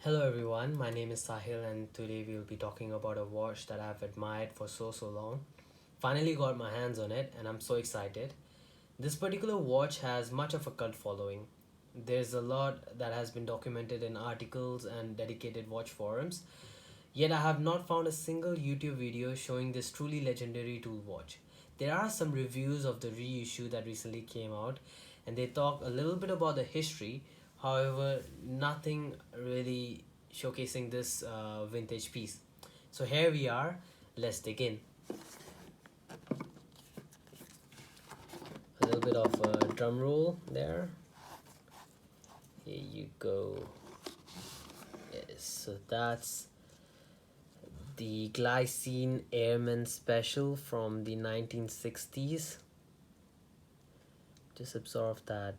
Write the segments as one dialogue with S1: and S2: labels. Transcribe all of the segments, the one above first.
S1: Hello everyone, my name is Sahil and today we'll be talking about a watch that I've admired for so long. Finally got my hands on it and I'm so excited. This particular watch has much of a cult following. There's a lot that has been documented in articles and dedicated watch forums, yet I have not found a single YouTube video showing this truly legendary tool watch. There are some reviews of the reissue that recently came out and they talk a little bit about the history, however, nothing really showcasing this vintage piece. So here we are, let's dig in. A little bit of a drum roll there. Here you go. Yes, so that's the Glycine Airman special from the 1960s. Just absorb that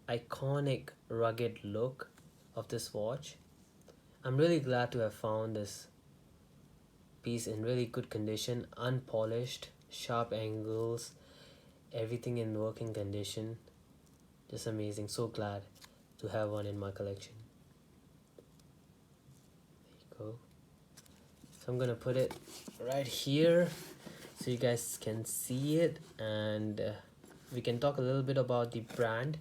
S1: iconic rugged look of this watch. I'm really glad to have found this piece in really good condition, unpolished, sharp angles, everything in working condition. Just amazing. So glad to have one in my collection. There you go. So I'm gonna put it right here so you guys can see it, and we can talk a little bit about the brand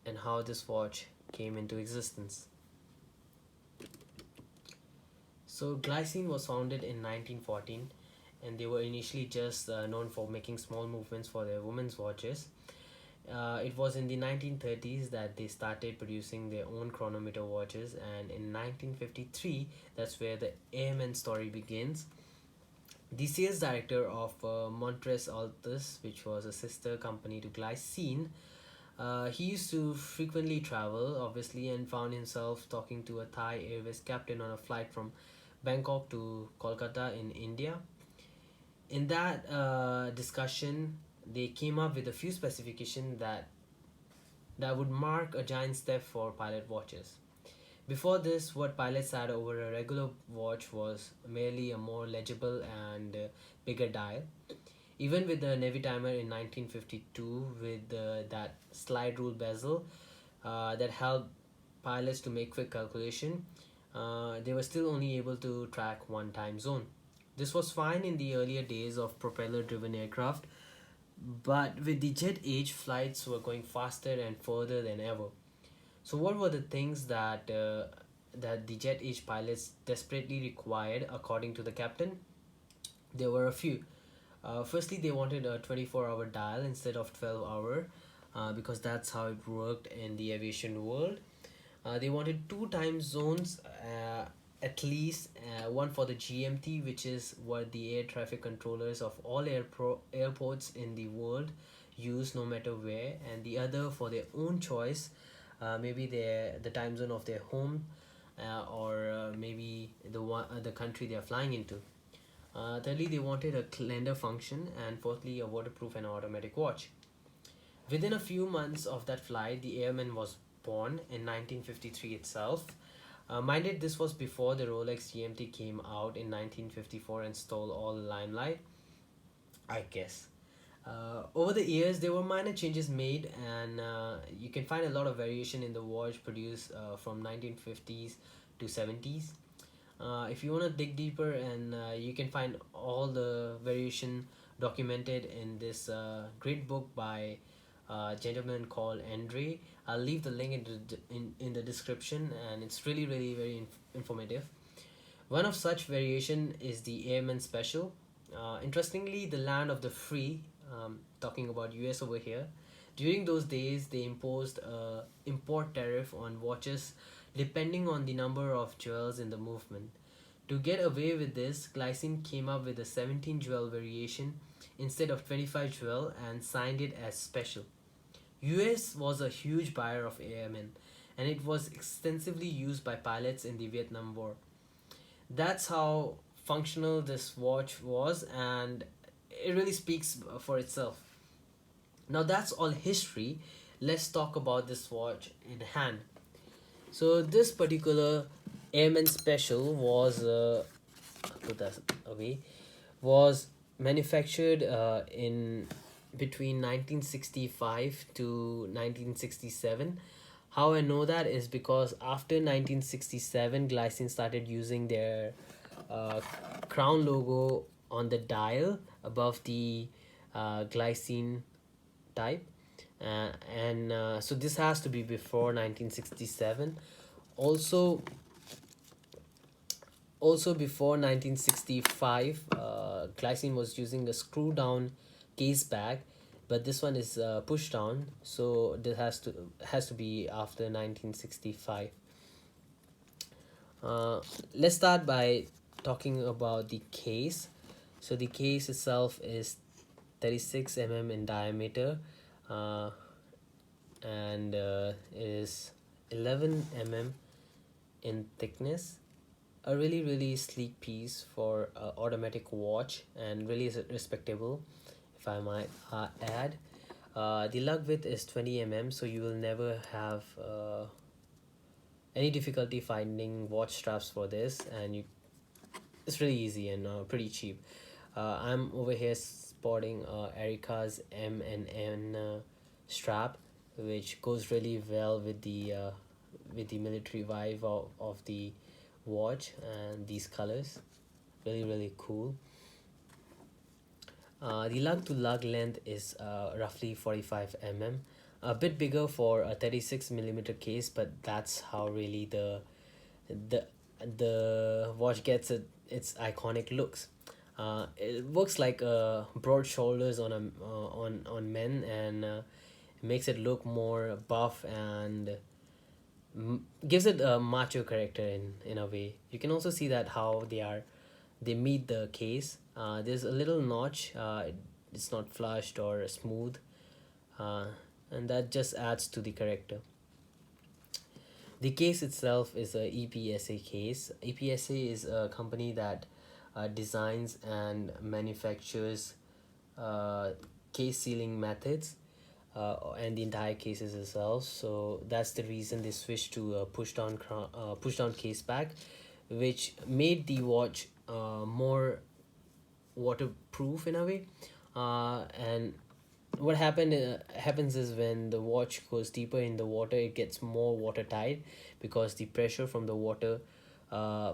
S1: and how this watch came into existence. So Glycine was founded in 1914 and they were initially just known for making small movements for their women's watches. It was in the 1930s that they started producing their own chronometer watches, and in 1953, that's where the Airman story begins. The sales director of Montres Altus, which was a sister company to Glycine, he used to frequently travel, obviously, and found himself talking to a Thai Airways captain on a flight from Bangkok to Kolkata in India. In that discussion, they came up with a few specifications that would mark a giant step for pilot watches. Before this, what pilots had over a regular watch was merely a more legible and bigger dial. Even with the Navy timer in 1952, with that slide rule bezel that helped pilots to make quick calculation, they were still only able to track one time zone. This was fine in the earlier days of propeller driven aircraft, but with the jet age, flights were going faster and further than ever. So, what were the things that the jet age pilots desperately required, according to the captain? There were a few. Firstly, they wanted a 24-hour dial instead of 12-hour, because that's how it worked in the aviation world. They wanted two time zones, at least one for the GMT, which is what the air traffic controllers of all airports in the world use no matter where, and the other for their own choice, maybe the time zone of their home, or maybe the country they are flying into. Thirdly, they wanted a calendar function, and fourthly, a waterproof and automatic watch. Within a few months of that flight, the Airman was born in 1953 itself. Minded, this was before the Rolex GMT came out in 1954 and stole all the limelight, I guess. Over the years, there were minor changes made, and you can find a lot of variation in the watch produced from 1950s to 70s. If you want to dig deeper, and you can find all the variation documented in this great book by a gentleman called Andre. I'll leave the link in the description, and it's really very informative. One of such variation is the Airman Special. Interestingly, the land of the free, talking about US over here, during those days they imposed a import tariff on watches depending on the number of jewels in the movement. To get away with this, Glycine came up with a 17 jewel variation instead of 25 jewel and signed it as special. US was a huge buyer of airmen, and it was extensively used by pilots in the Vietnam War. That's how functional this watch was, and it really speaks for itself. Now that's all history. Let's talk about this watch in hand. So this particular Airman Special was put that away, was manufactured in between 1965 to 1967. How I know that is because after 1967, Glycine started using their uh, crown logo on the dial above the Glycine type. And So this has to be before 1967. Also, also before 1965, Glycine was using a screw down case bag, but this one is push down, so this has to be after 1965. uh, let's start by talking about the case. So the case itself is 36 in diameter, uh, and is 11 in thickness. A really sleek piece for automatic watch, and really respectable, if I might add. The lug width is 20 so you will never have any difficulty finding watch straps for this, and it's really easy and pretty cheap. I'm over here sporting Erica's M and N strap, which goes really well with the military vibe of the watch, and these colors really cool. The lug to lug length is roughly 45 a bit bigger for a 36 millimeter case, but that's how really the the watch gets its iconic looks. It works like broad shoulders on men, and makes it look more buff, and gives it a macho character in a way. You can also see that how they meet the case. There's a little notch. It's not flushed or smooth, uh, and that just adds to the character. The case itself is a EPSA case. EPSA is a company that designs and manufactures uh, case sealing methods, and the entire cases itself. So that's the reason they switched to a push down case back, which made the watch more waterproof in a way. And what happens is when the watch goes deeper in the water, it gets more watertight, because the pressure from the water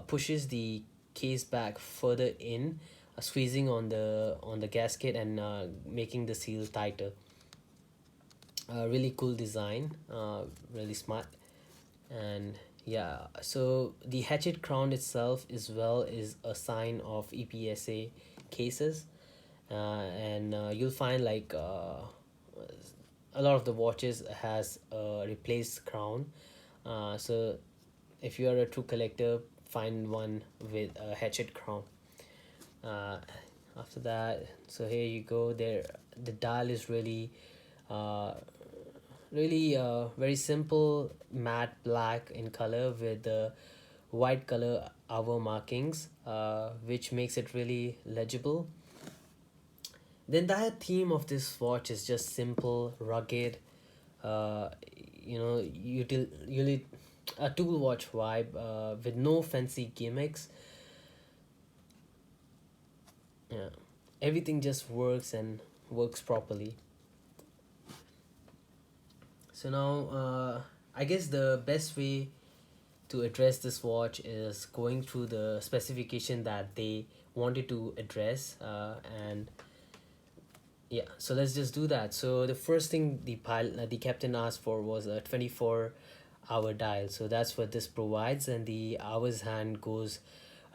S1: pushes the case back further in, squeezing on the gasket, and making the seal tighter. Really cool design, really smart. And yeah, so the hatchet crown itself as well is a sign of EPSA cases. And you'll find like a lot of the watches has a replaced crown. So if you are a true collector, find one with a hatchet crown. uh, After that, so here you go there. The dial is uh, really very simple matte black in color, with the white color hour markings, which makes it really legible. The entire theme of this watch is just simple, rugged, uh, a tool watch vibe, with no fancy gimmicks. Yeah, everything just works and works properly. So now, I guess the best way to address this watch is going through the specification that they wanted to address, and yeah, so let's just do that. So the first thing the captain asked for was a 24-hour dial. So that's what this provides, and the hours hand goes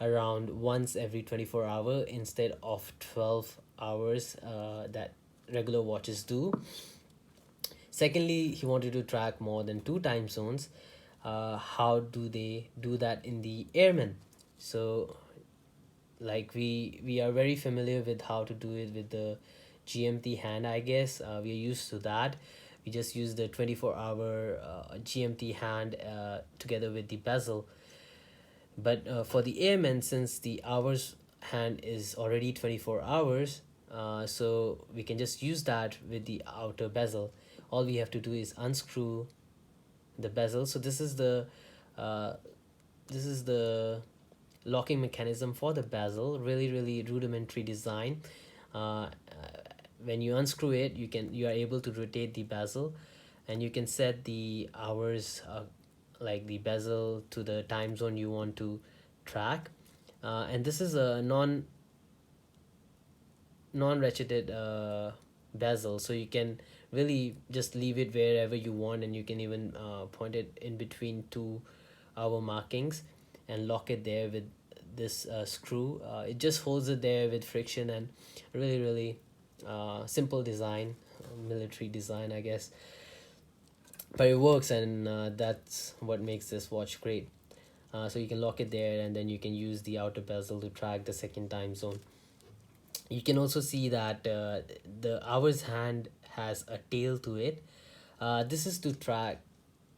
S1: around once every 24 hour instead of 12 hours that regular watches do. Secondly, he wanted to track more than two time zones. How do they do that in the Airman? So like we are very familiar with how to do it with the GMT hand, I guess. We are used to that. We just use the 24-hour GMT hand together with the bezel. But for the Airman, since the hours hand is already 24 hours, so we can just use that with the outer bezel. All we have to do is unscrew the bezel. So uh, this is the locking mechanism for the bezel. Really rudimentary design. When you unscrew it, you are able to rotate the bezel, and you can set the hours, like the bezel, to the time zone you want to track. And this is a non-ratcheted bezel, so you can really just leave it wherever you want, and you can even point it in between two hour markings and lock it there with this screw. It just holds it there with friction, and really simple design, military design, I guess, but it works, and that's what makes this watch great. So you can lock it there, and then you can use the outer bezel to track the second time zone. You can also see that the hours hand has a tail to it. This is to track,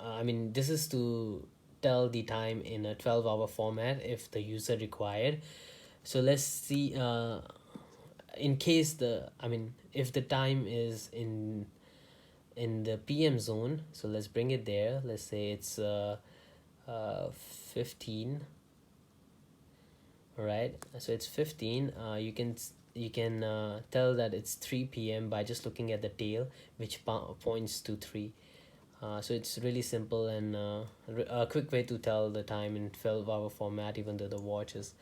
S1: this is to tell the time in a 12-hour format if the user required. So let's see, in case if the time is in the PM zone, so let's bring it there. Let's say it's 15. All right, so it's 15. You can tell that it's 3 p.m. by just looking at the tail, which points to 3. So it's really simple, and a quick way to tell the time in 12-hour format, even though the watch is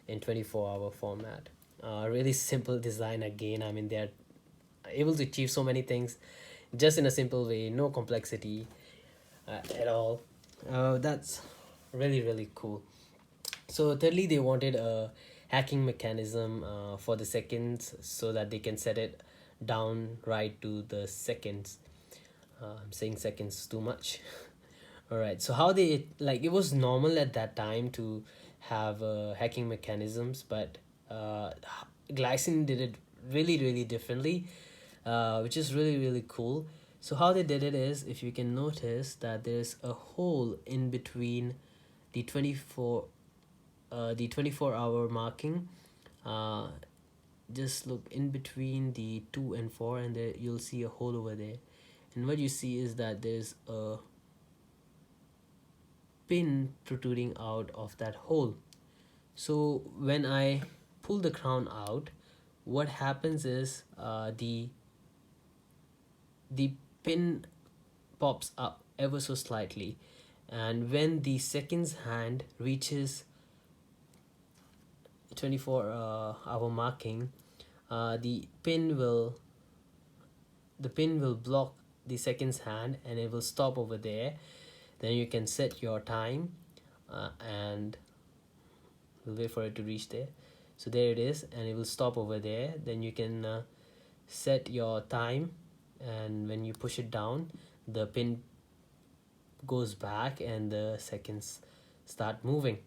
S1: in 24-hour format. Really simple design again. They're able to achieve so many things just in a simple way, no complexity at all. That's really cool. So thirdly, they wanted a hacking mechanism for the seconds, so that they can set it down right to the seconds. I'm saying seconds too much. All right. So how they, like, it was normal at that time to have hacking mechanisms, but uh, Glycine did it really differently, which is really cool. So how they did it is, if you can notice that there's a hole in between the 24-hour marking. uh, just look in between the 2 and 4, and there you'll see a hole over there, and what you see is that there's a pin protruding out of that hole. So when I pull the crown out, what happens is the pin pops up ever so slightly, and when the seconds hand reaches 24 hour marking, the pin will block the seconds hand, and it will stop over there. Then you can set your time, and we'll wait for it to reach there. So there it is, and it will stop over there. Then you can set your time, and when you push it down, the pin goes back and the seconds start moving.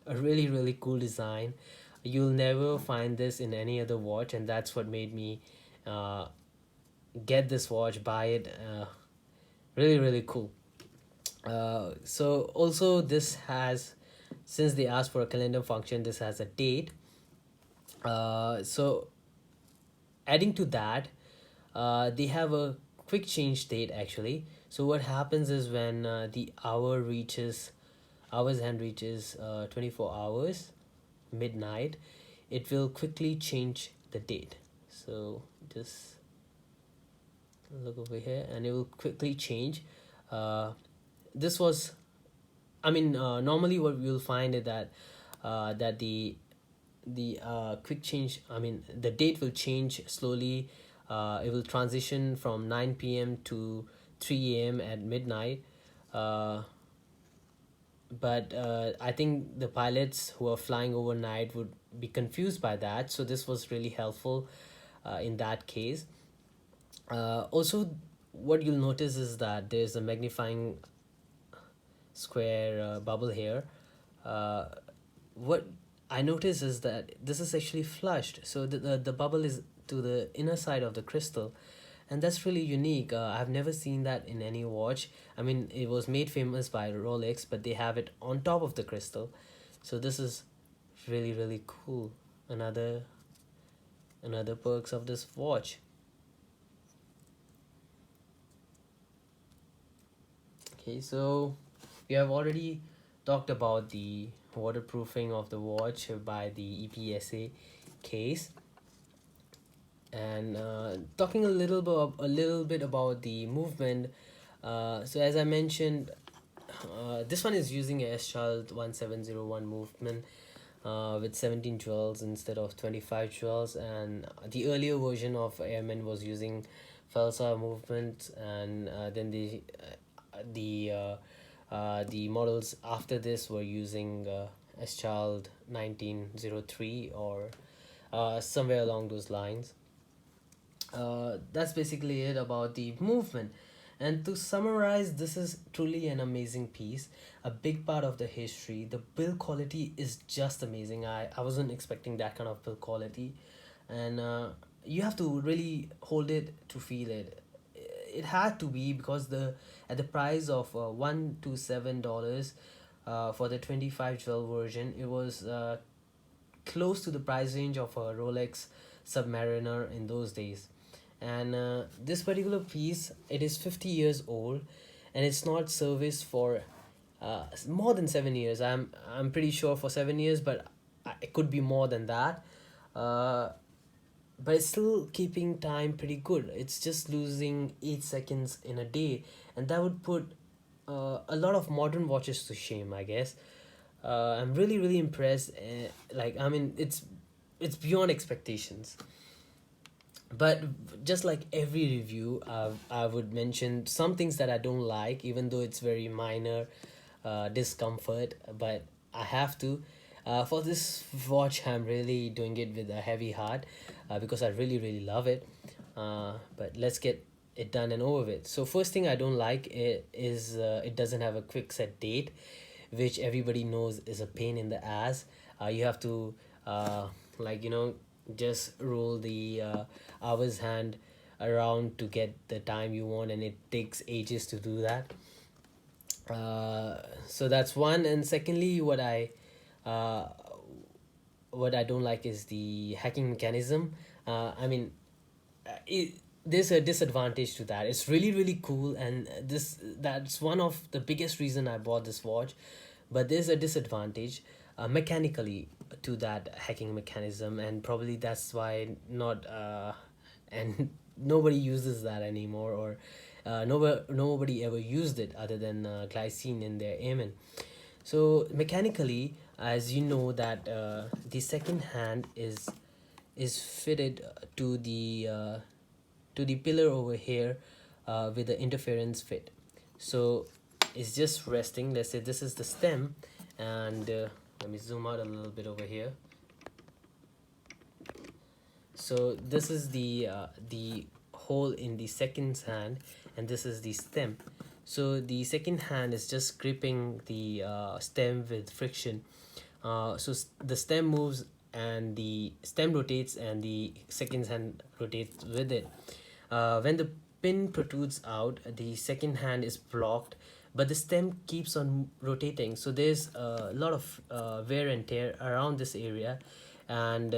S1: A really cool design. You'll never find this in any other watch, and that's what made me uh, get this watch, buy it. Really cool. So also this has, since they asked for a calendar function, this has a date. So adding to that, they have a quick change date actually. So what happens is, when the hours hand reaches 24 hours midnight, it will quickly change the date. So just look over here, and it will quickly change. This was, normally what we'll find is that the quick change, the date will change slowly. It will transition from 9 p.m. to 3 a.m. at midnight. But I think the pilots who are flying overnight would be confused by that, so this was really helpful in that case. Also, what you'll notice is that there's a magnifying square bubble here. What I notice is that this is actually flushed, so the bubble is to the inner side of the crystal, and that's really unique. I've never seen that in any watch. It was made famous by Rolex, but they have it on top of the crystal, so this is really cool. Another perks of this watch. Okay, so we have already talked about the waterproofing of the watch by the EPSA case, and talking a little bit about the movement. So as I mentioned, this one is using a S-Child 1701 movement with 17 jewels instead of 25 jewels, and the earlier version of Airman was using Falsa movement, and then the models after this were using S-Child 1903 or somewhere along those lines. That's basically it about the movement. And to summarize, this is truly an amazing piece, a big part of the history. The build quality is just amazing. I wasn't expecting that kind of build quality, and you have to really hold it to feel it. It had to be because the at the price of $1 to $7 for the 2512 version, it was close to the price range of a Rolex Submariner in those days. And this particular piece, it is 50 years old, and it's not serviced for more than 7 years. I'm pretty sure for 7 years, but it could be more than that. Uh, but it's still keeping time pretty good. It's just losing 8 seconds in a day, and that would put a lot of modern watches to shame, I guess. I'm really really impressed. Like I mean, it's beyond expectations. But just like every review, I would mention some things that I don't like, even though it's very minor discomfort. But I have to. For this watch, I'm really doing it with a heavy heart because I really, really love it. But let's get it done and over with. So, first thing I don't like is it doesn't have a quick set date, which everybody knows is a pain in the ass. You have to, like, just roll the hours hand around to get the time you want, and it takes ages to do that. So that's one. And secondly, uh, what I don't like is the hacking mechanism. I mean, there's a disadvantage to that. It's really really cool, and that's one of the biggest reason I bought this watch. But there's a disadvantage mechanically to that hacking mechanism, and probably that's why not and nobody uses that anymore, or nobody ever used it other than Glycine in their Airman. So mechanically, as you know, that the second hand is fitted to the pillar over here with the interference fit. So it's just resting. Let's say this is the stem, and let me zoom out a little bit over here. So this is the hole in the second hand, and this is the stem. So the second hand is just gripping the stem with friction. The stem moves, and the stem rotates, and the second hand rotates with it. When the pin protrudes out, the second hand is blocked, but the stem keeps on rotating. So there's a lot of wear and tear around this area, and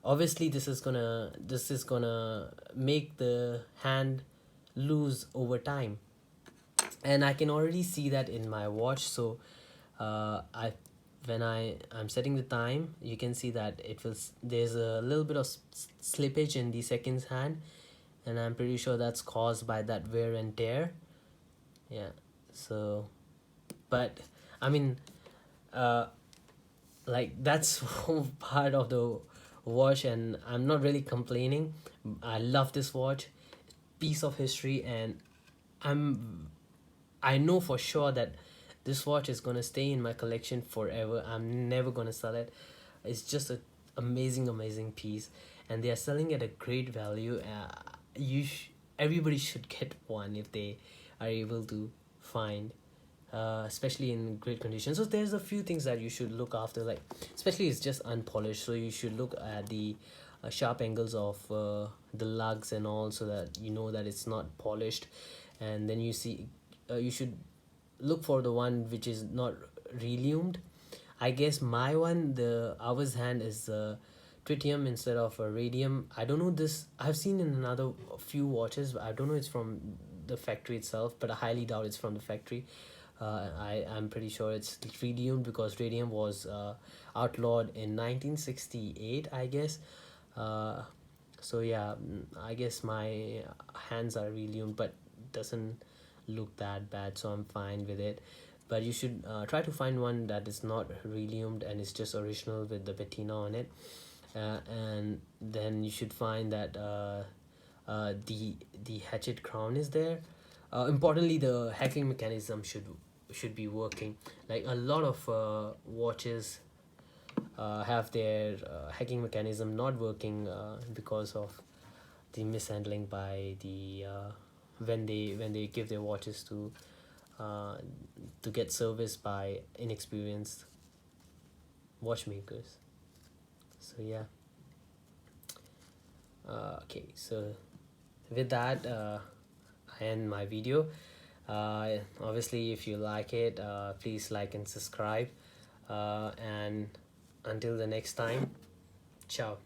S1: obviously this is gonna make the hand lose over time, and I can already see that in my watch. So I when I'm setting the time, you can see that there's a little bit of slippage in the second hand, and I'm pretty sure that's caused by that wear and tear. Yeah. So, but I mean, uh like that's part of the watch, and I'm not really complaining. I love this watch, piece of history, and I'm I know for sure that this watch is gonna stay in my collection forever. I'm never gonna sell it. It's just a amazing, amazing piece, and they are selling at a great value. Everybody should get one if they are able to find, especially in great condition. So there's a few things that you should look after, like especially it's just unpolished, so you should look at the sharp angles of the lugs and all, so that you know that it's not polished. And then you should look for the one which is not relumed. I guess my one, the hours hand, is tritium instead of a radium. I don't know this. I've seen in another few watches, but I don't know it's from the factory itself. But I highly doubt it's from the factory. I'm pretty sure it's radium, because radium was outlawed in 1968, I guess. Uh, so yeah, I guess my hands are radium, but doesn't look that bad, so I'm fine with it. But you should try to find one that is not heliumed and is just original with the patina on it. And then you should find that the hatchet crown is there. Importantly, the hacking mechanism should be working. Like a lot of watches have their hacking mechanism not working because of the mishandling by the when they give their watches uh, to get serviced by inexperienced watchmakers. So yeah. Okay, so with that, I end my video. Obviously, if you like it, please like and subscribe. And until the next time, ciao.